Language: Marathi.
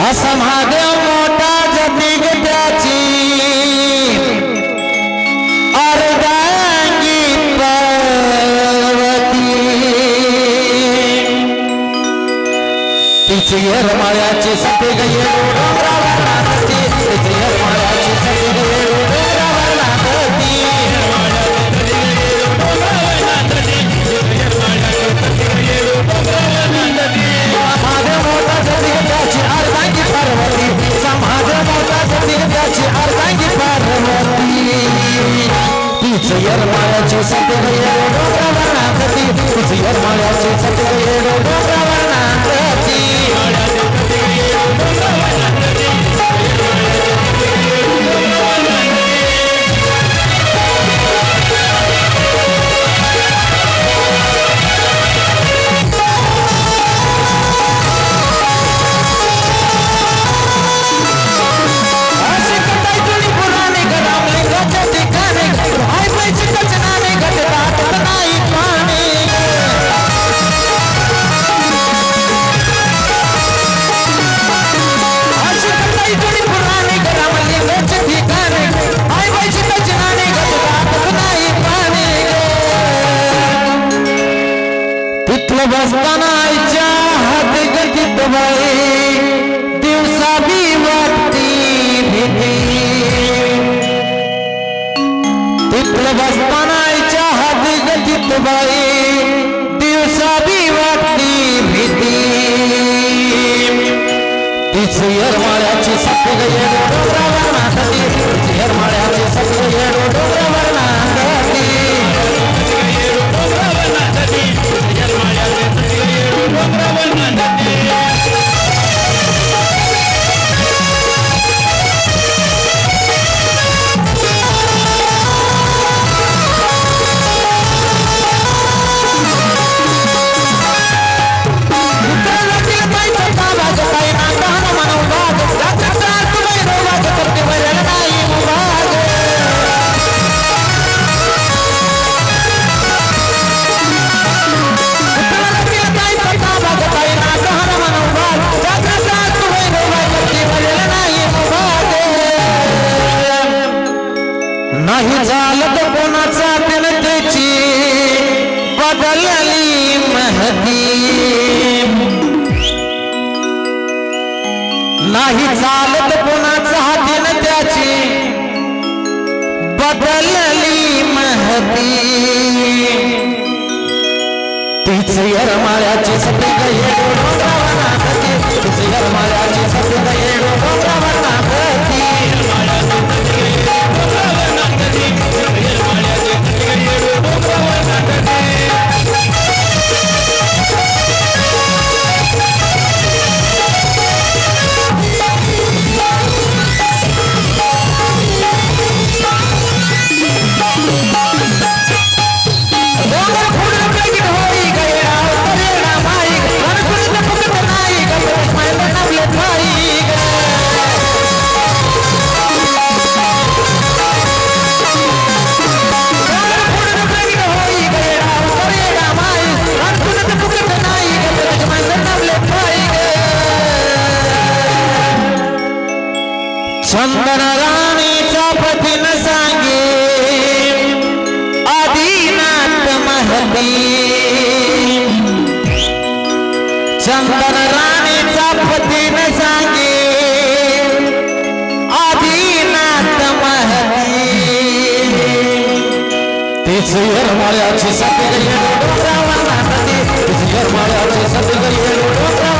असा महादेव मोठा जती त्याची अर्धांगी पर्वती तिची येरमाळ्याची सती गये डोंगरावर नाचती तिची येरमाळ्याची सती गये डोंगरावर नाचती महादेव मोठा जती त्याची अर्धांगी पार्वती महादेव मोठा जती त्याची अर्धांगी पार्वती तीच येरमाळ्याची सती गये डोंगरावर नाचती तीच येरमाळ्याची सती गये डोंगरावर नाचती बसताना आईच्या हाती गतीत बाई दिवसा बी वाटती भीती तिथलं बसताना आईच्या हाती गतीत बाई दिवसा बी वाटती भीती तीच येरमाळ्याची सती गये डोंगरावर नाचती तीच येरमाळ्याची सती गये डोंगरावर नाचती नाही चालत कोणाचा त्याची बदलली महती नाही चालत कोणाचा हातीन त्याची बदलली महती तीच येरमाळ्याची सती गये डोंगरावर नाचती तीच येरमाळ्याची सती गये डोंगरावर नाचती चंदन राणीचा पतीन सांगे आदिनाथ महती चंदन राणीचा पतीन सांगे आदिनाथ महती तीच येरमाळ्याची सती गये डोंगरावर नाचती तीच येरमाळ्याची सती गये डोंगरावर